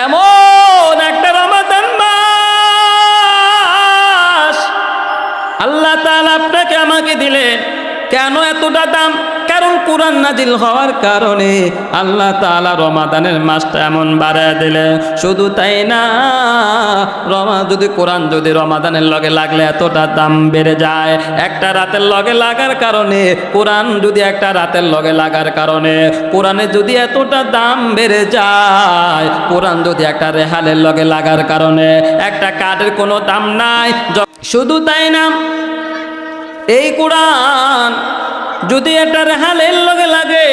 এমন একটা রমাদান মাস আল্লাহ তাআলা আপনাকে আমাকে দিলেন। কেন এতটা দাম? কারণ কোরআন নাজিল হওয়ার কারণে আল্লাহ তাআলা রমাদানের মাসটা এমন বাড়ায় দিলেন। শুধু তাই না, কোরআন যদি রমাদানের লগে লাগলে এতটা দাম বেড়ে যায়। একটা রাতের লগে লাগার কারণে, কোরআন যদি একটা রাতের লগে লাগার কারণে কোরআনে যদি এতটা দাম বেড়ে যায়, কোরআন যদি একটা রেহালের লগে লাগার কারণে একটা কাঠের কোনো দাম নাই। শুধু তাই না, এই কোরআন যদি একটা রেহালের লগে লাগে,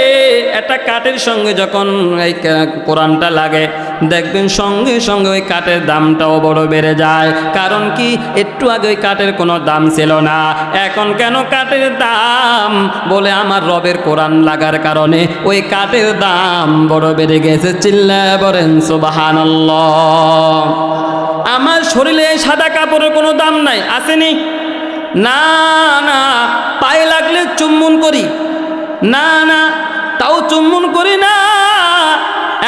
একটা কাঠের সঙ্গে যখন এই কোরআনটা লাগে, দেখবেন সঙ্গে সঙ্গে ওই কাঠের দামটাও বড় বেড়ে যায়। কারণ কি, একটু আগে ওই কাঠের কোনো দাম ছিল না, এখন কেন কাঠের দাম? বলে আমার রবের কোরআন লাগার কারণে ওই কাঠের দাম বড় বেড়ে গেছে। চিল্লায় বলেন সুবহানাল্লাহ। আমার শরীরে সাদা কাপড়ের কোনো দাম নাই, আসেনি? না না, পায়ে লাগলে চুম্বন করি, না না, তাও চুম্বন করি না।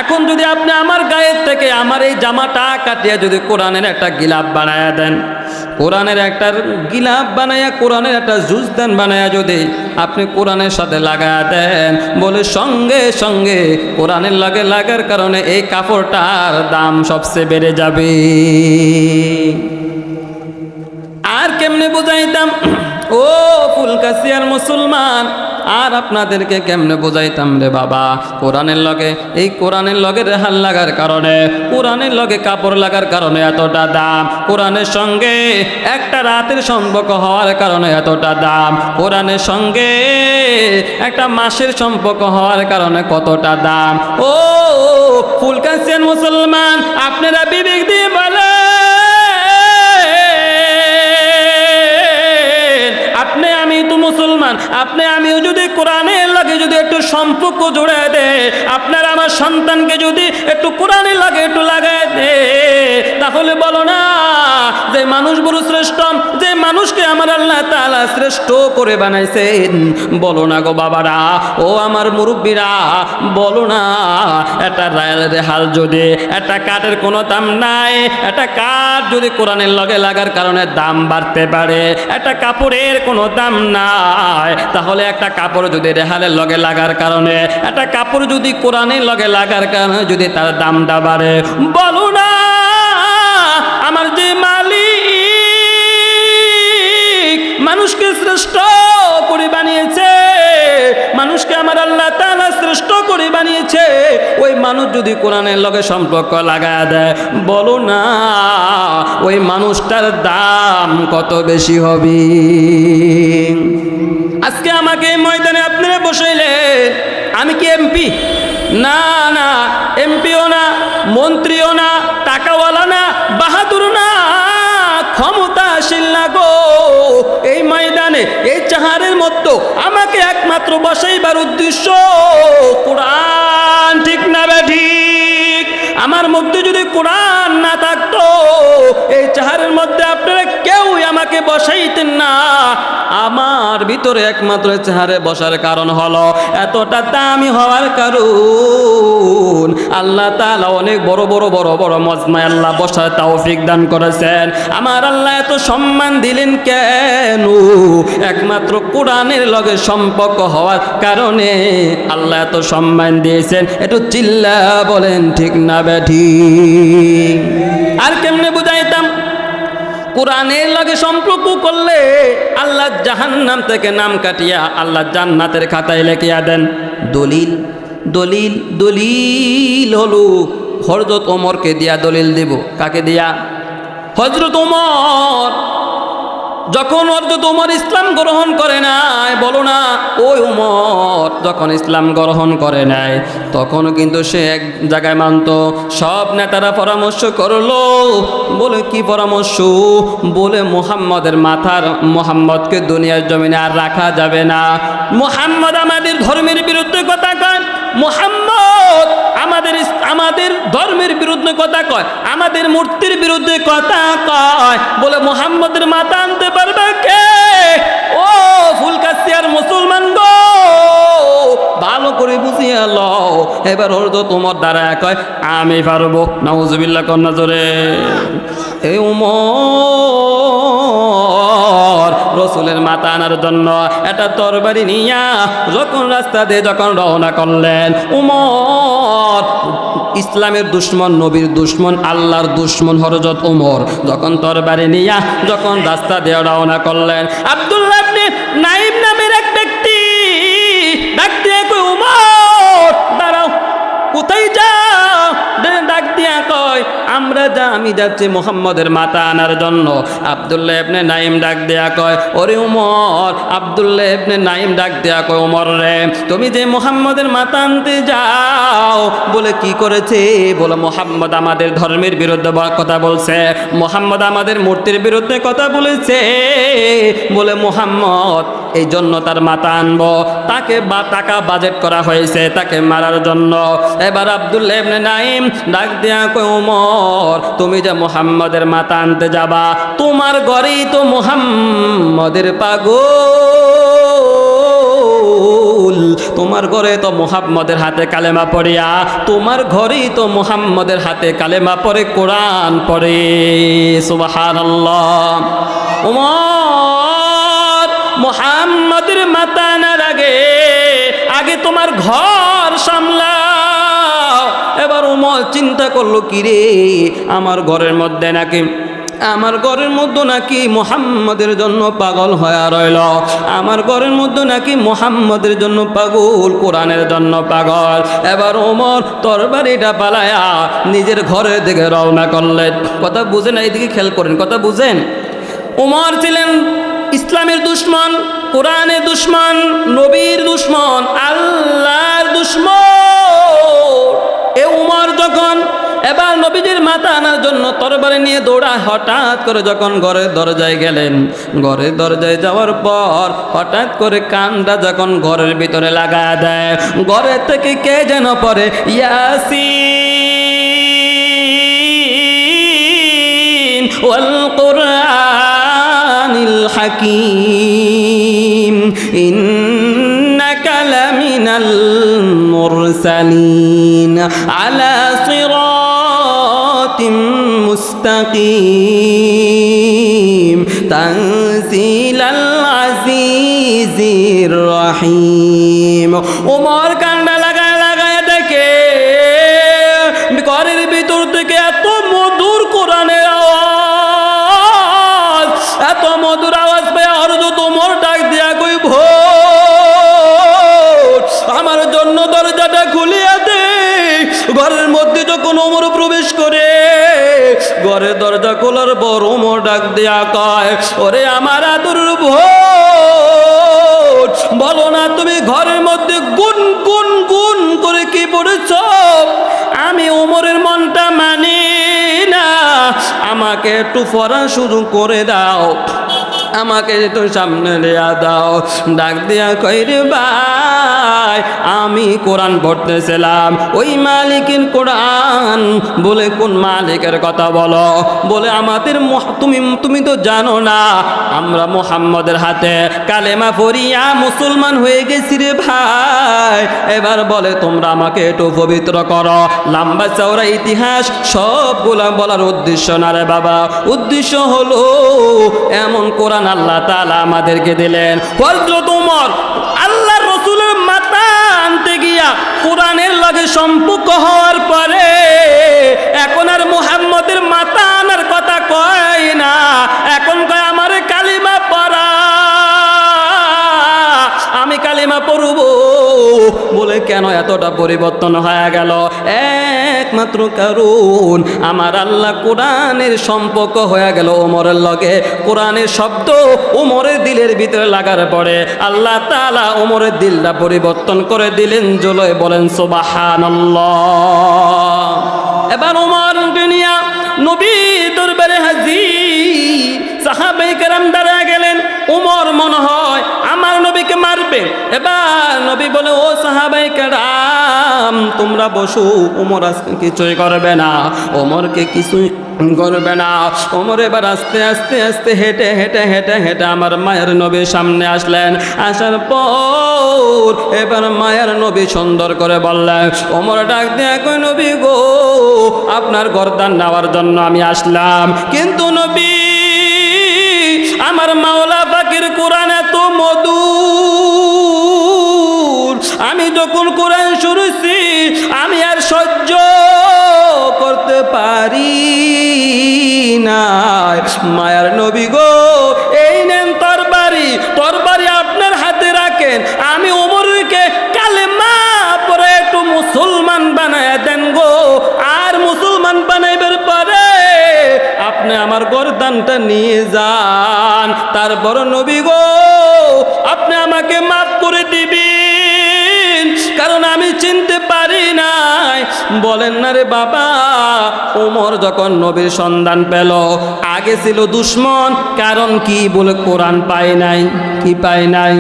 এখন যদি আপনি আমার গায়ের থেকে আমার এই জামাটা কাটিয়ে যদি কোরআনের একটা গিলাফ বানায়া দেন, কোরআনের একটা গিলাফ বানায়া, কোরআনের একটা জুজদান বানায়া যদি আপনি কোরআনের সাথে লাগায়া দেন, বলে সঙ্গে সঙ্গে কোরআনের লাগে লাগার কারণে এই কাপড়টার দাম সবচেয়ে বেড়ে যাবে। আর কেমনে বুঝাইতাম ও ফুলকাছিয়ার মুসলমান, আর আপনাদেরকে কেমনে বুঝাইতাম রে বাবা? কোরআনের লগে, এই কোরআনের লগে রেহাল লাগার কারণে, কোরআনের লগে কাপড় লাগার কারণে এতটা দাম। কোরআনের সঙ্গে একটা রাতের সম্পর্ক হওয়ার কারণে এতটা দাম। কোরআনের সঙ্গে একটা মাসের সম্পর্ক হওয়ার কারণে কতটা দাম। ও ফুলকাছিয়ার মুসলমান, আপনারা বিবেক দিয়ে বলেন, আপনি আমি তো মুসলমান, আপনি আমিও যদি কোরআনের লাগে যদি একটু সম্পর্ক জুড়ে দে, আপনার আমার সন্তানকে যদি একটু কোরআনের লাগে একটু লাগায় দে, তাহলে বলো না যে মানুষ বড় শ্রেষ্ঠ, যে মানুষকে আমার আল্লাহ তাআলা শ্রেষ্ঠ করে বানাইছেন। বলো না গো বাবারা, ও আমার মুরব্বীরা, বলো না একটা রেহাল যদি, একটা কাঠের কোনো দাম নাই, একটা কাঠ যদি কোরআনের লগে লাগার কারণে দাম বাড়তে পারে, একটা কাপড়ের কোনো দাম নাই, তাহলে একটা কাপড় যদি রেহালের লগে লাগার কারণে, একটা কাপড় যদি কোরআনের লগে লাগার কারণে যদি তার দামটা বাড়ে, বলো না আমার যে মালিক মানুষকে শ্রেষ্ঠ করে বানিয়েছে, মানুষকে আমার আল্লাহ তাআলা শ্রেষ্ঠ করে বানিয়েছে, ওই মানুষ যদি কোরআনের লগে সম্পর্ক লাগায় দেয়, বলো না ওই মানুষটার দাম কত বেশি হবে। আজকে আমাকে এই ময়দানে আপনারা বসাইলেন, আমি কি এমপি? না না, এমপিও না, মন্ত্রীও না, টাকাওয়ালা না, বাহাদুর না, ক্ষমতাশীল না গো। এই ময়দানে, এই চাহারের মতো আমাকে একমাত্র বসাইবার উদ্দেশ্য কোরআন। ঠিক না ঠিক? আমার মধ্যে যদি কোরআন না থাকতো, এই চাহারের মধ্যে আপনারা কেউই আমাকে বসাইতেন না। আমার ভিতরে একমাত্র চাহারে বসার কারণ হলো এতটা দামি হওয়ার কারণ আল্লাহ তাআলা অনেক বড় বড় বড় বড় মজমায় আল্লাহ বসার তৌফিক দান করেছেন। আমার আল্লাহ এত সম্মান দিলেন কেন? একমাত্র কোরআনের লগে সম্পর্ক হওয়ার কারণে আল্লাহ এত সম্মান দিয়েছেন। একটু চিল্লা বলেন ঠিক না বেঠিক? আর কেমনে বুঝাইতাম? কোরআনের লগে সম্পর্ক করলে আল্লাহ জাহান্নাম থেকে নাম কাটিয়া আল্লাহ জান্নাতের খাতায় লিখিয়া দেন। দলিল দলিল দলিল হলো হযরত ওমরকে দিয়া দলিল দেব। কাকে দিয়া? হযরত ওমর। যখন হযরত ওমর ইসলাম গ্রহণ করে নাই, বলো না ওই ওমর যখন ইসলাম গ্রহণ করে নাই, তখনও কিন্তু সে এক জায়গায় মানত। সব নেতারা পরামর্শ করলো, বলে কি পরামর্শ? বলে মুহাম্মদকে দুনিয়ার জমিনে আর রাখা যাবে না। মুহাম্মদ আমাদের ধর্মের বিরুদ্ধে কথা কয়, মুহাম্মদ আমাদের ধর্মের বিরুদ্ধে কথা কয়, আমাদের মূর্তির বিরুদ্ধে কথা কয়। বলে মুহাম্মদের মাথা আনতে পারবে কে? ও ফুলকাছিয়ার মুসলমান গো, ভালো করে বুঝিয়ে লও। এবার ওর তো তোমার দ্বারা কয় আমি পারবো, নাউজুবিল্লাহ কন্যা জোরে। এই উমর রসুলের মাথা আনার জন্য একটা তরবারি নিয়া যখন রাস্তা দিয়ে যখন রওনা করলেন, উমর ইসলামের দুশ্মন, নবীর দুশ্মন, আল্লাহর দুশ্মন হযরত উমর যখন তরবারি নিয়া যখন রাস্তা দিয়ে রওনা করলেন, আব্দুল্লাহ ইবনে নাইম নামের এক ব্যক্তি ডাক দিয়ে কই উমর দাঁড়াও, কোথায় যাও? ডাক দিয়া কয় আমি যাচ্ছি মুহাম্মদের মাথা আনার জন্য। আব্দুল্লাহ ইবনে নাইম ডাক দিয়া কয় ওরে উমর, আব্দুল্লাহ ইবনে নাইম ডাক দিয়া কয় উমর রে, তুমি যে মুহাম্মদের মাথা আনতে যাও, বলে কি করেছে? বলে মুহাম্মদ আমাদের ধর্মের বিরুদ্ধে কথা বলছে, মুহাম্মদ আমাদের মূর্তির বিরুদ্ধে কথা বলেছে, বলে মুহাম্মদ এই জন্য তার মাথা আনবো, তাকে টাকা বাজেট করা হয়েছে তাকে মারার জন্য। এবার আব্দুল্লাহ ইবনে নাইম ডাক দিয়া কয় ওমর, তুমি যে মুহাম্মদের মাথা আনতে যাবা, তোমার ঘরেই তো মুহাম্মদের পাগল, তোমার ঘরে তো মুহাম্মদের হাতে কালেমা পড়িয়া, তোমার ঘরেই তো মুহাম্মদের হাতে কালেমা পড়ে, কোরআন পড়ে। সুবহানাল্লাহ। ওমর, মুহাম্মদের মাথা আনার আগে তোমার ঘর সামলাও। এবার ওমর চিন্তা করলো, কি রে, আমার ঘরের মধ্যে নাকি মুহাম্মদের জন্য পাগল হয়ে রইল, আমার ঘরের মধ্যে নাকি মুহাম্মদের জন্য পাগল, কোরআনের জন্য পাগল। এবার ওমর তরবারিটা পালায়া নিজের ঘরের দিকে রওনা করলেন। কথা বুঝেন? এইদিকে খেয়াল করেন, কথা বুঝেন? ওমর ছিলেন ইসলামের দুশ্মন, কোরআনের দুশ্মন, নবীর দুশ্মন, আল্লাহর দুশ্মন। এ উমর যখন এবার নবীজির মাথা আনার জন্য তরবারি নিয়ে দৌড়ায়, হঠাৎ করে যখন ঘরের দরজায় গেলেন, ঘরের দরজায় যাওয়ার পর হঠাৎ করে কানটা যখন ঘরের ভিতরে লাগায় দেয়, ঘরের থেকে কে যেন পড়ে ইয়াসিন ওয়াল কুরআনিল হাকীম ইন্নাকা লামিনাল মুরসালিন আলা সিরাতিম মুস্তাকিম তানজিলাল আজিজির রহিম। ওমর কান্না লাগায় দেখে ঘরের ভিতর থেকে এত মধুর কোরআনের আওয়াজ, এত মধুর আওয়াজ পেয়ে হযরত ওমর ডাক দিয়া কই, ভোর আমার জন্য দরজাটা খুলিয়া দে। ঘরের মধ্যে যখন ওমর প্রবেশ করে, ঘরের দরজা খোলার পর ওমর ডাক দিয়া কয়, ওরে আমার আদর ভোর, বলো না তুমি ঘরের মধ্যে গুন গুন গুন করে কি পড়েছ? আমি ওমরের মনটা মানি না, আমাকে একটু পড়া শুরু করে দাও, আমাকে একটু সামনে দেয়া দাও। ডাক দিয়া কই, রে ভাই, আমি কোরআন পড়তেছিলাম, ওই মালিকের কোরআন। বলে কোন মালিকের কথা বলো? বলে আমাদের তুমি তো জানো না, আমরা মুহাম্মদের হাতে কালেমা পড়িয়া মুসলমান হয়ে গেছি রে ভাই। এবার বলে তোমরা আমাকে একটু পবিত্র করো। লম্বা চওড়া ইতিহাস সবগুলা বলার উদ্দেশ্য না রে বাবা, উদ্দেশ্য হলো এমন কোরআন আল্লাহ তাআলা আমাদেরকে দিলেন। হযরত ওমর আল্লাহর রাসূলের মাথা আনতে গিয়া কোরআনের লগে সম্পর্ক হওয়ার পরে এখন আর মুহাম্মদের মাথা আনার কথা কয় না, এখন কয় আমার কালিমা পড়া, আমি কালিমা পড়ব। বলে কেন এতটা পরিবর্তন হয়ে গেল? একমাত্র কারণ আমার আল্লাহ কোরআনের সম্পর্ক হয়ে গেল ওমরের লগে। কোরআনের শব্দ ওমরের দিলের ভিতরে লাগার পরে আল্লাহ তাআলা ওমরের দিলটা পরিবর্তন করে দিলেন। জলয় বলেন সুবহানাল্লাহ। এবার ওমর দুনিয়া নবী দরবারে হাজির, সাহাবায়ে কেরাম দাঁড়ায় গেলেন। ওমর মনে হয় আমার নবীকে মারবে। এবার নবী বলে, ও সাহাবায়ে কেরাম তোমরা বসো, ওমর আজকে কিছুই করবে না, ওমরকে কিছুই করবে না। ওমর এবার আস্তে আস্তে আস্তে হেঁটে হেঁটে হেঁটে হেঁটে আমার মায়ের নবীর সামনে আসলেন। আসার পর এবার মায়ের নবী সুন্দর করে বললেন, ওমর ডাক দিয়ে কই, নবী গো, আপনার গর্দান নেওয়ার জন্য আমি আসলাম, কিন্তু নবী আমার মাওলা পাকের কোরআন এত মধুর, আমি যখন কোরআন শুনেছি আমি আর সহ্য করতে পারি না। মায়ার নবী গো, এই নেন তরবারি, তরবারি আপনার হাতে রাখেন, আমি ওমরকে কালেমা পরে একটু মুসলমান বানায় দেন গো, আর মুসলমান বানাইবার পরে আপনি আমার গর্দানটা নিয়ে যান, তারপর নবী গো আপনি আমাকে মাফ করে দিবেন, কারণ আমি চিনতে পারি নাই। বলেন না রে বাবা, ওমর যখন নবীর সন্ধান পেল, আগে ছিল দুশ্মন, কারণ কি বলে কোরআন পায় নাই। কি পায় নাই?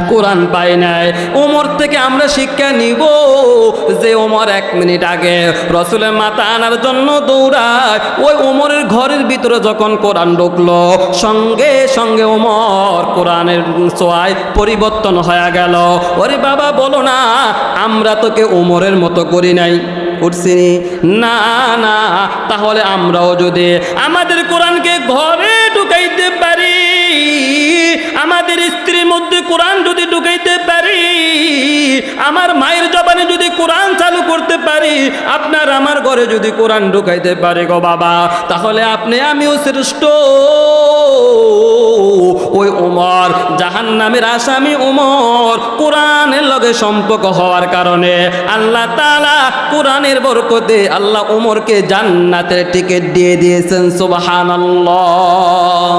কোরআন পায় নাই। ওমর থেকে আমরা শিক্ষা নিব যে ওমর 1 মিনিট আগে রসুলের মাথা আনার জন্য দৌড়ায়, ওই ওমরের ঘরের ভিতরে যখন কোরআন ঢুকলো, সঙ্গে সঙ্গে ওমর কোরআনের ছোঁয়ায় পরিবর্তন হয়ে গেল। ওরে বাবা বলো না, আমরা তোকে ওমরের মতো করি নাই, করছি না? না, তাহলে আমরাও যদি আমাদের কোরআনকে ঘরে ঢুকাইতে পারি, আমাদের স্ত্রীর মধ্যে কোরআন যদি ঢুকাইতে পারি, আমার মায়ের জবানে যদি কোরআন চালু করতে পারি, আপনার আমার ঘরে যদি কোরআন ঢুকাইতে পারি গো বাবা, তাহলে আপনি আমিও শ্রেষ্ঠ। ওই ওমর জাহান্নামের আসামি ওমর, কোরআনের লগে সম্পর্ক হওয়ার কারণে আল্লাহ তাআলা কোরআনের বরকতে আল্লাহ ওমরকে জান্নাতের টিকিট দিয়ে দিয়েছেন। সুবহানাল্লাহ।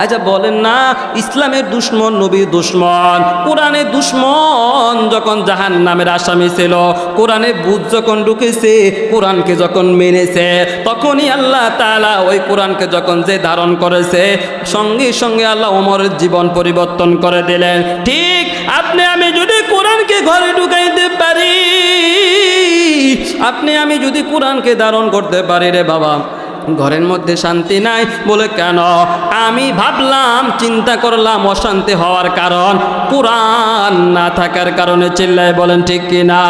আচ্ছা বলেন না, ইসলামের দুশ্মন, নবীর দুশ্মন, কোরআনের দুশ্মন যখন জাহান্নামের আসামি ছিল, কোরআনে বুঝ যখন ঢুকেছে, কোরআনকে যখন মেনেছে, তখনই আল্লাহ তাআলা ওই কোরআনকে যখন যে ধারণ করেছে, সঙ্গে সঙ্গে আল্লাহ ওমরের জীবন পরিবর্তন করে দিলেন। ঠিক আপনি আমি যদি কোরআনকে ঘরে ঢুকাইতে পারি, আপনি আমি যদি কোরআনকে ধারণ করতে পারি রে বাবা, ঘরের মধ্যে শান্তি নাই। বলে কেন? আমি ভাবলাম, চিন্তা করলাম, অশান্তি হওয়ার কারণ কোরআন না থাকার কারণে। চিল্লায় বলেন ঠিক কিনা?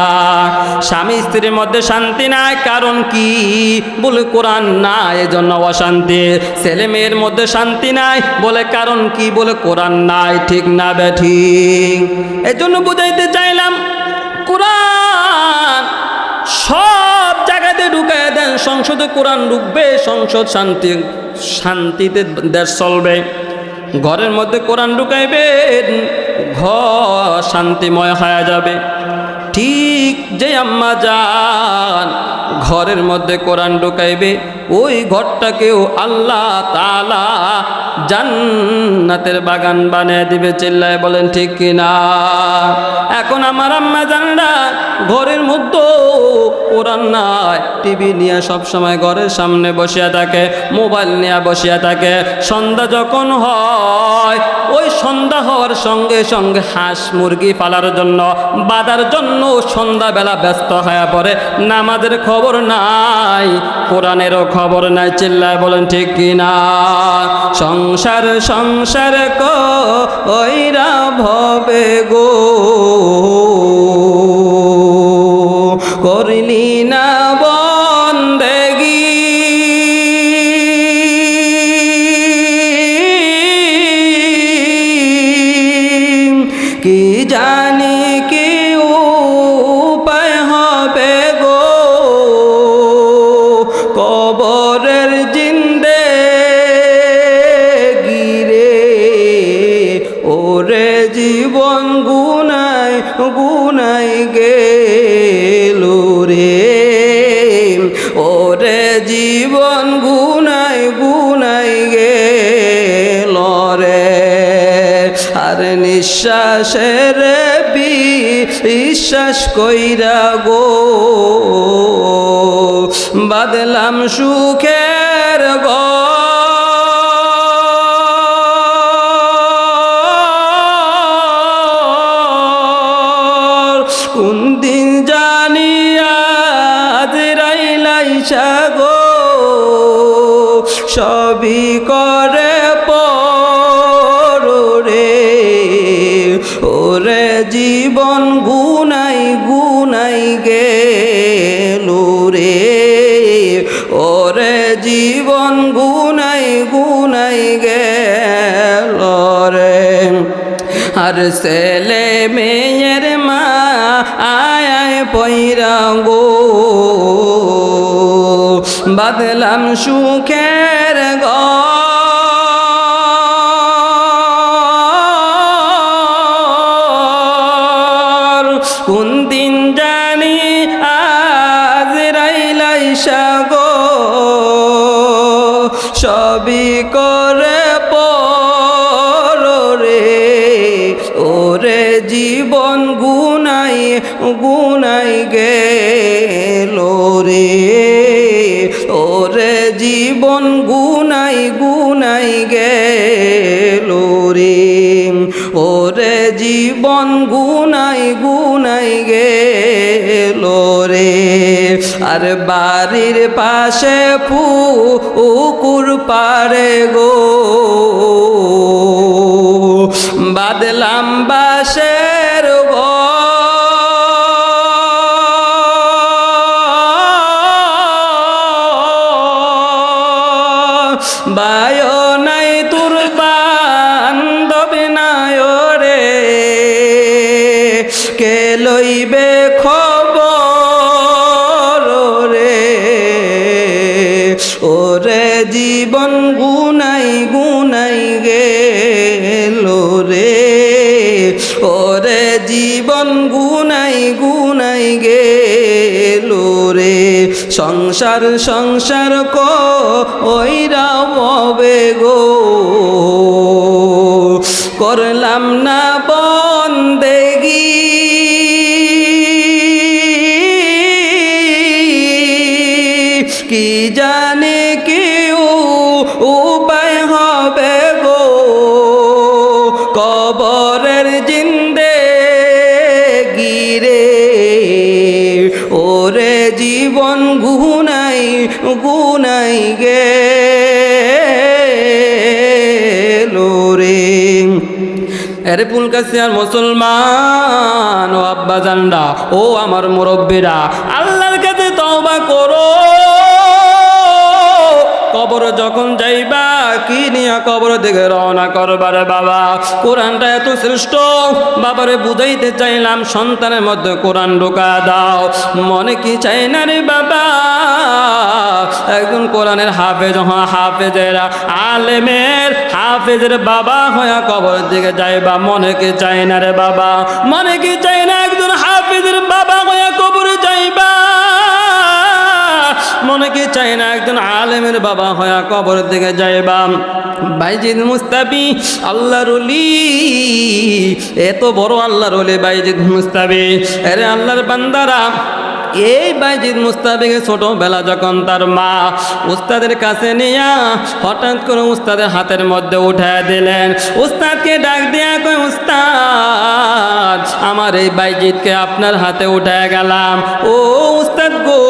স্বামী স্ত্রীর মধ্যে শান্তি নাই, কারণ কি? বলে কোরআন না, এজন্য অশান্তি। ছেলে মেয়ের মধ্যে শান্তি নাই, বলে কারণ কি? বলে কোরআন নাই। ঠিক না বেঠিক? এজন্য বুঝাইতে চাইলাম, কোরআন সব জায়গাতে ঢুকায় দেন, সংসদে কোরআন ঢুকবে, সংসদ শান্তিতে দেশ চলবে। ঘরের মধ্যে কোরআন ঢুকাইবেন, ঘর শান্তিময় হয়ে যাবে। ঠিক যে আম্মা জান ঘরের মধ্যে কোরআন ঢুকাইবে, ওই ঘরটাকেও আল্লাহ তাআলা জান্নাতের বাগান বানিয়ে দিবে। চিল্লায় বলেন ঠিক কিনা? এখন আমার আম্মা জানরা ঘরের মধ্যে কোরআন নাই, টিভি নিয়ে সব সময় ঘরের সামনে বসিয়া থাকে, মোবাইল নিয়ে বসিয়া থাকে। সন্ধ্যা যখন হয়, ওই সন্ধ্যা হওয়ার সঙ্গে সঙ্গে হাঁস মুরগি পালার জন্য, বাঁধার জন্য সন্ধ্যাবেলা ব্যস্ত হয়ে পড়ে। নামাজের খবর নাই, কোরআনেরও খবর নাই। চিল্লায় বলেন ঠিক কিনা? সংসার সংসার কইরা ভবে গো, করলি না বন্দেগি, কি জানি কি উপায় হবে গো, কবরের জিন্দেগি রে, ওরে জীবন গুনায় গুনাই গেল রে, ওরে জীবন গুনাই গুনাই গেল রে। আর নিঃশ্বাসের বিশ্বাস কইরা গো, বাদলাম সুখের গো, কোন দিন জানি আজরাইল আইসা গো। সবই করে পরে ওরে জীবন গুনাই গুনাই গেল রে ওরে জীবন গুনাই গুনাই গেল রে আর ছেলে মেয়ের মা আয় আয় পয়রা গো বাদলাম সুখের ঘর কোন দিন জানি আজরাইল আইসা গো সবই করে পরে ওরে জীবন গুনাই গুনাই গেল রে ওরে জীবন গুনাই গুনাই গেল রে ওরে জীবন গুনাই গুনাই গেল রে আর বাড়ির পাশে পুকুর পারে গো বাদলাম বাসের বায়ো নাই তোর বান্ধব নাই রে কে লইবে খবর রে ওরে জীবন গুনাই গুনাই গেল রে ওরে জীবন গুনাই গুনাই গেল রে সংসার সংসার কইরা হবে গো করলাম না বন্দেগি কি জানে কেউ উপায় হবে গো কবরের জিন্দেগি রে ওরে জীবন গুনাই গুনাই গেল রে এরে পুলকাসিয়ার মুসলমান ও আব্বা জানরা ও আমার মুরব্বীরা আল্লাহর কাছে তওবা করো কবর যখন যাইবা কি নিয়া কবর দিকে রওনা করবারে বাবা কোরআনটা এত শ্রেষ্ঠ বাবারে বুঝাইতে চাইলাম সন্তানের মধ্যে কোরআন ঢোকা দাও মনে কি চাই না রে বাবা একজন কোরআনের হাফেজ হাফেজেরা আলেমের হাফেজের বাবা হয়ে কবর দিকে যাইবা মনে কি চাই না রে বাবা মনে কি চাই না একজন হাফেজের বাবা হয়ে কবরে যাইবা মনে কি চাই না একজন আলেমের বাবা হয়ে কবর দিকে যাইবা বাইজিদ মুস্তাবি আল্লাহর ওলি এত বড় আল্লাহর ওলি বাইজিদ মুস্তাবি আরে আল্লাহর বান্দারা এই বাইজিদ মুস্তাবিকে ছোটবেলা যখন তার মা উস্তাদের কাছে নিয়া হঠাৎ করে উস্তাদের হাতের মধ্যে উঠায় দিলেন উস্তাদকে ডাক দিয়া কই উস্তাদ আমার এই বাইজিদকে আপনার হাতে উঠায় গেলাম ও উস্তাদ গো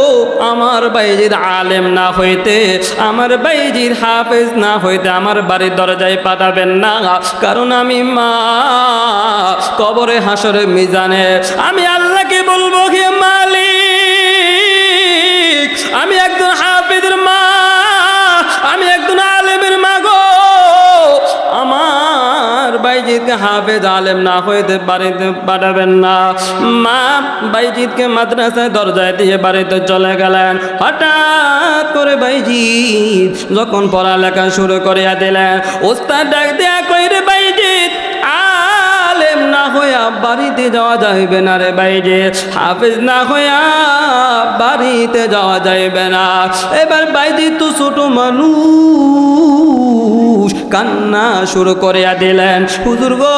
আমার বাইজিদ আলেম না হইতে আমার বাইজিদ হাফেজ না হইতে আমার বাড়ির দরজায় পাঠাবেন না কারণ আমি মা কবরে হাসরে মিজানে আমি আল্লাহকে বলবো হে মালিক আমি একজন হাফেজের মা আমি একজন আলেমের মা গো আমার বাইজিদকে হাফেজ আলেম না হইতে বাড়িতে পাঠাবেন না মা বাইজিদকে মাদ্রাসায় দরজায় দিয়ে বাড়িতে চলে গেলেন হঠাৎ করে বাইজিদ যখন পড়ালেখা শুরু করিয়া দিলেন ওস্তাদ ডাক দেয়া কইরে বাইজিদ আলেম না হইয়া বাড়িতে যাওয়া যাইবে না রে বাইজিদ হাফেজ না হইয়া বাড়িতে যাওয়া যাইবে না এবার বাইজিদ তো ছোট মানুষ কান্না শুরু করিয়া দিলেন হুজুর গো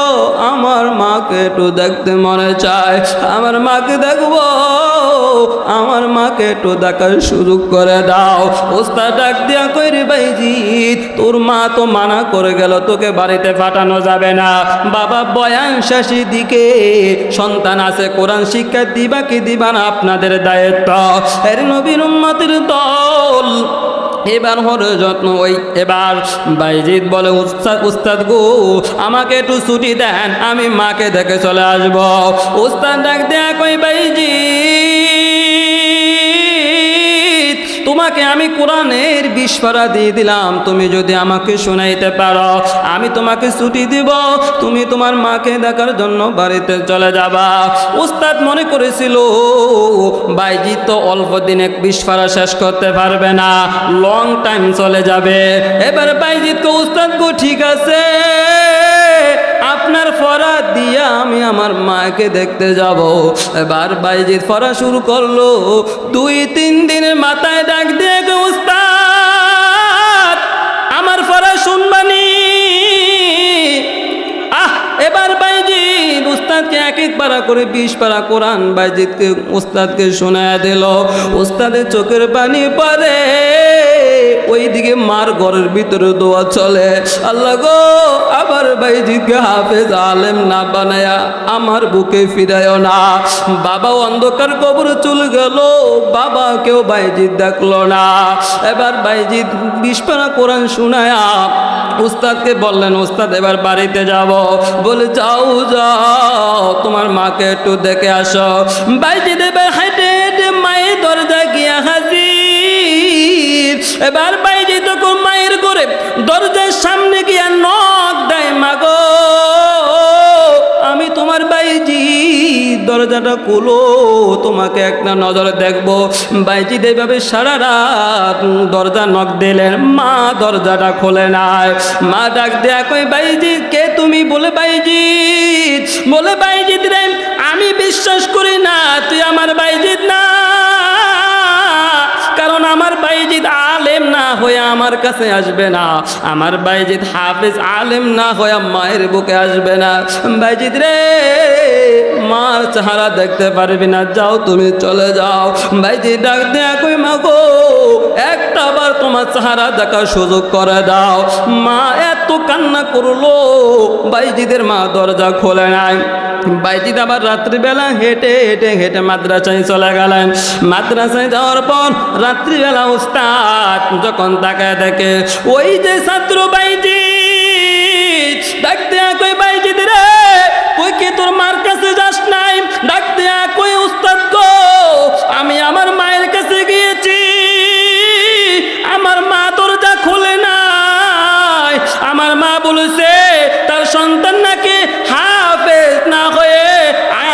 আমার মাকে একটু দেখতে মনে চায় আমার মাকে দেখবো আমার মাকে একটু দেখার সুযোগ করে দাও ওস্তাদ ডাক দিয়া কইরে বাইজিদ তোর মা তো মানা করে গেল তোকে বাড়িতে পাঠানো যাবে না বাবা বয়ান শেষের দিকে সন্তান আছে কোরআন শিক্ষা দিবা কি দিবা না আপনাদের দায়িত্ব এর নবীর উম্মতের দল এবার হলো যত্ন ওই এবার বাইজিদ বলে উস্তাদ গো আমাকে একটু ছুটি দেন, আমি মাকে দেখে চলে আসবো। উস্তাদ ডাক দেয়া কই বাইজিদ তোমাকে আমি কোরআনের 20 পারা দিয়ে দিলাম, তুমি যদি আমাকে শোনাইতে পারো আমি তোমাকে ছুটি দিব, তুমি তোমার মাকে দেখার জন্য বাড়িতে চলে যাবা। উস্তাদ মনে করেছিল বাইজিদ তো অল্প দিনে 20 পারা শেষ করতে পারবে না, লং টাইম চলে যাবে। এবার বাইজিদ কো উস্তাদ গো ঠিক আছে আপনার ফরা দিয়া আমি আমার মাকে দেখতে যাব। এবার বাইজিদ ফরা শুরু করলো। 2-3 দিনের মাথায় ডাক দিয়ে গো উস্তাদ আমার ফরা শুনবানি। এবার বাইজিদ উস্তাদকে এক পারা করে 20 পারা কোরআন বাইজিদকে উস্তাদকে শোনায় দিল। উস্তাদের চোখের পানি পড়ে, ওইদিকে মার ঘরের ভিতরে দোয়া চলে, আল্লাহ গো আবার বাইজিদকে হাফেজ আলেম না বানায়া আমার বুকে ফিরায়ও না। বাবা অন্ধকার কবরে চলে গেল, বাবা কেউ বাইজিদ দেখলো না। এবার বাইজিদ 20 পারা কোরআন শোনায়া উস্তাদকে বললেন উস্তাদ এবার বাড়িতে যাব। বলে যাও যাও তোমার মাকে একটু দেখে আসো। বাইজিদ এবার হাঁটে হেঁটে মায়ের দরজা গিয়া হাজির। এবার বাইজিদ তখন মায়ের ঘরে দরজার সামনে গিয়া নক দেয়, মাগো আমি তোমার বাইজিদ দরজাটা খুলো তোমাকে একটা নজরে দেখবো। বাইজিদ এইভাবে সারা রাত দরজা নক দিলেন, মা দরজাটা খোলে নাই। মা ডাক দেয়া কই বাইজিদ কে তুমি? বলে বাইজিদ। বলে বাইজিদ রে আমি বিশ্বাস করি না তুই আমার বাইজিদ না, কারণ আমার বাইজিদ আলেম না হয়ে আমার কাছে আসবে না, আমার বাইজিদ হাফেজ আলেম না হয়ে মায়ের বুকে আসবে না। বাইজিদ রে মার চেহারা দেখতে পারবি না, যাও তুমি চলে যাও। বাইজিদ ডাক দেয়া কই মা গো একটা বার তোমার চেহারা দেখার সুযোগ করে দাও। মা এত কান্না করলো, বাইজিদের মা দরজা খোলে নাই। বাইজিদ আবার রাত্রিবেলা হেঁটে হেঁটে হেঁটে মাদ্রাসায় চলে গেলেন। মাদ্রাসায় যাওয়ার পর রাত্রিবেলা উস্তাদ যখন তাকায় দেখে ওই যে ছাত্র বাইজিদ, ডাক দেয়া কই বাইজিদ রে কই কি তোর মার কাছে যাস নাই? ডাক দেয়া কই উস্তাদ গো আমি আমার মায়ের কাছে গিয়েছি, আমার মা দরজা খোলে নাই। আমার মা বলেছে তার সন্তান নাকি হাফেজ না হয়ে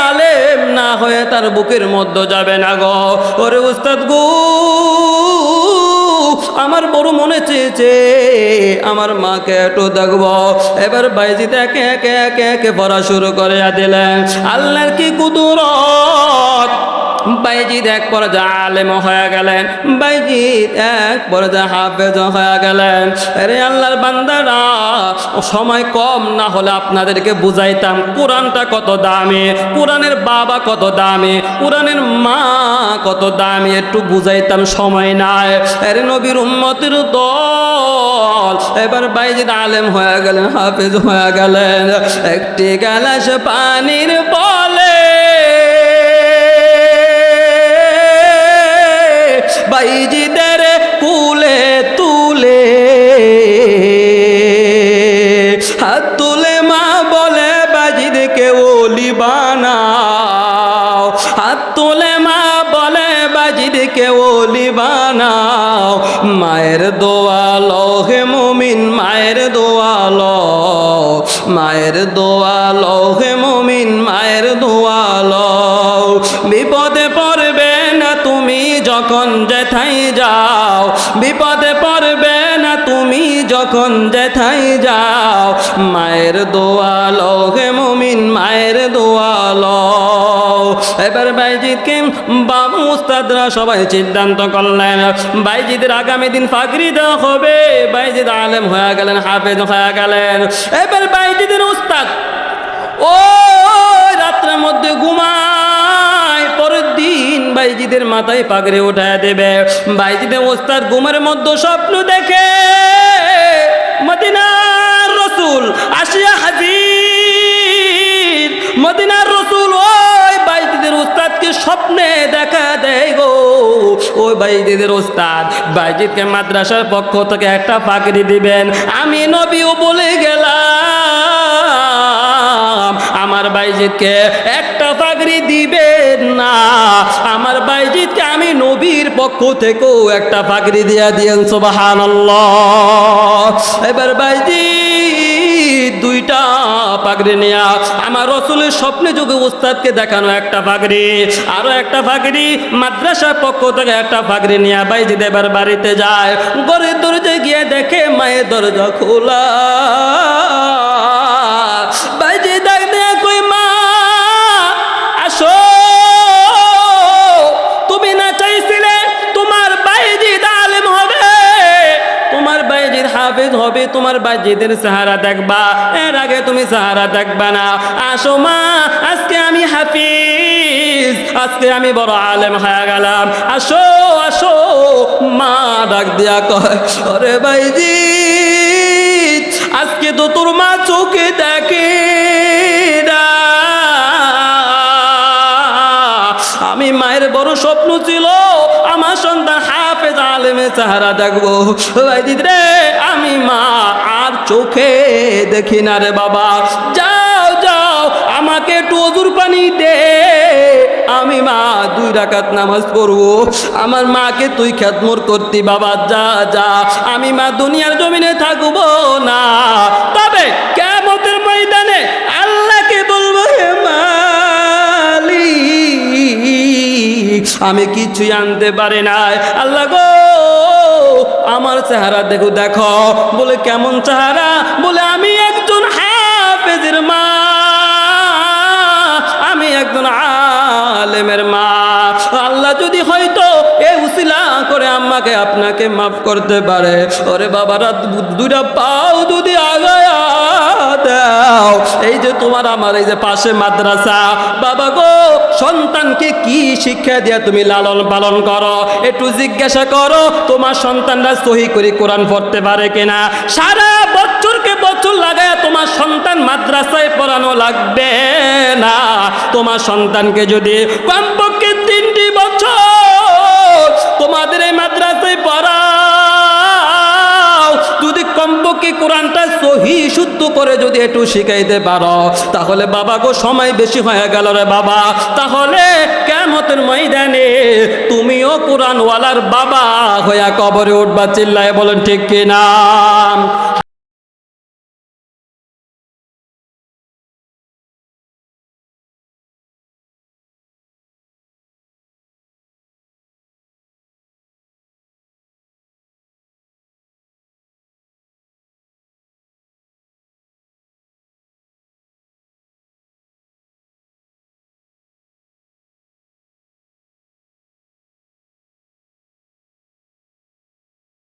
আলেম না হয়ে তার বুকের মধ্যে যাবে না গো। ওরে উস্তাদ গো আমার বড় মনে চেয়েছে আমার মাকে একটু দেখবো। এবার বাইজিদ একে একে একে একে পড়া শুরু করে দিলেন। আল্লাহর কি কুদরত! বাইজিদ এক পর্যায়ে আলেম হয়ে গেলেন, বাইজিদ এক পর্যায়ে হাফেজ হয়ে গেলেন। আরে আল্লাহর বান্দারা সময় কম না হলে আপনাদেরকে বুঝাইতাম কোরআনটা কত দামি, কোরআনের বাবা কত দামি, কোরআনের মা কত দামি, একটু বুঝাইতাম সময় নাই। আরে নবীর উম্মতের দল। এবার বাইজিদ আলেম হয়ে গেলেন, হাফেজ হয়ে গেলেন। একটি গ্লাস পানির বলে বাইজিদের কুলে তুলে হাত তুলে মা বলে বাইজিদকে ওলি বানাও, হাত তুলে মা বলে বাইজিদকে ওলি বানাও। মায়ের দোয়া লো হে মুমিন, মায়ের দোয়া লো, মায়ের দোয়া লো হে মুমিন, মায়ের দোয়া লো। বিপদে পড়বে না তুমি যখন যেথায় যাও, বিপদে পড়বে না তুমি যখন যেথায় যাও। মায়ের দোয়া লো হে মুমিন, মায়ের দোয়া লো। এবার বাইজিদকে বাবু উস্তাদরা সবাই সিদ্ধান্ত করলেন বাইজিদের আগামী দিন ফাকরি দেওয়া হবে। বাইজিদ আলেম হয়ে গেলেন, হাফেজ হয়ে গেলেন। এবার বাইজিদের উস্তাদ ও রাত্রের মধ্যে ঘুমায়, পরের দিন বাইজিদের মাথায় পাগড়ি উঠায় দেবে। বাইজিদের ওস্তাদ ঘুমের মধ্যে স্বপ্ন দেখে মদিনার রসুল আসিয়া হাজির। মদিনার রসুল ওই বাইজিদের উস্তাদ ওস্তাদকে স্বপ্নে দেখা দেয় গো। ওই বাইজিদের ওস্তাদ বাইজিদকে মাদ্রাসার পক্ষ থেকে একটা পাগড়ি দিবেন। আমি নবীও বলে গেলাম আমার বাইজিদকে একটা পাগড়ি দিবেন না, আমার বাইজিদকে আমি নবীর পক্ষ থেকেও একটা পাগড়ি দিয়া দিয়েন। সুবহানাল্লাহ। এবার বাইজিদ দুইটা পাগড়ি নিয়া আমার রসুলের স্বপ্নে যুগে উস্তাদকে দেখানো একটা পাগড়ি, আরো একটা পাগড়ি মাদ্রাসার পক্ষ থেকে একটা পাগড়ি নিয়ে বাইজিদ এবার বাড়িতে যায়। ঘরের দরজায় গিয়ে দেখে মায়ের দরজা খোলা। বাইজিদ ডাক দিয়ে কই মা আসো, তুমি না চাইছিলে তোমার বাইজিদ আলেম হবে, তোমার বাইজিদ হাফেজ হবে, তোমার বাইজিদের সাহারা দেখবা, এর আগে তুমি সাহারা দেখবা না। আসো মা, আজকে আমি হাফিজ, আজকে আমি বড় আলেম হয়ে গেলাম, আসো আসো। মা ডাক দিয়া কয় আরে বাইজিদ আজকে তো তোর মা চোখে দেখে না, আমি মায়ের বড় স্বপ্ন ছিল আমার সন্তান হাফেজ আলেমে চেহারা দেখবো। বাইজিদ রে আমি মা আর চোখে দেখি না রে বাবা, যাও যাও আমাকে একটু ওযুর পানি দে, আমি মা 2 রাকাত নামাজ পড়বো। আমার মাকে তুই খেদমত করতি বাবা, যা যা, আমি মা দুনিয়ার জমিনে থাকবো না, তবে কিয়ামতের ময়দানে আল্লাহকে বলবো হে মালিক আমি কিছুই আনতে পারি নাই, আল্লাহ গো আমার চেহারা দেখো দেখো। বলে কেমন চেহারা? বলে আমি একজন হাফেজের মা, আমি একজন আলেমের মা, আল্লাহ যদি হয়তো এই উসিলা করে আম্মাকে আপনাকে মাফ করতে পারে। ওরে বাবারা 2টা পাও যদি আগায়া দাও, এই যে তোমার আমার এই যে পাশে মাদ্রাসা, বাবা গো সন্তানকে কি শিক্ষা দিয়া তুমি লালন পালন করো একটু জিজ্ঞাসা করো, তোমার সন্তানরা সহি করে কোরআন পড়তে পারে কিনা? সারা বছরকে বছর লাগায় তোমার সন্তান মাদ্রাসায় পড়ানো লাগবে না, তোমার সন্তানকে যদি কমপক্ষে 3টি বছর তোমাদের এই মাদ্রাসায় পড়াও, যদি কমপক্ষে কোরআনটা সহি শুদ্ধ করে যদি একটু শিখাইতে পারো, তাহলে বাবা গো সময় বেশি হয়ে গেল রে বাবা, তাহলে কিয়ামতের ময়দানে তুমিও কোরআনওয়ালার বাবা হইয়া কবরে উঠবা। চিল্লায় বলেন ঠিক কিনা?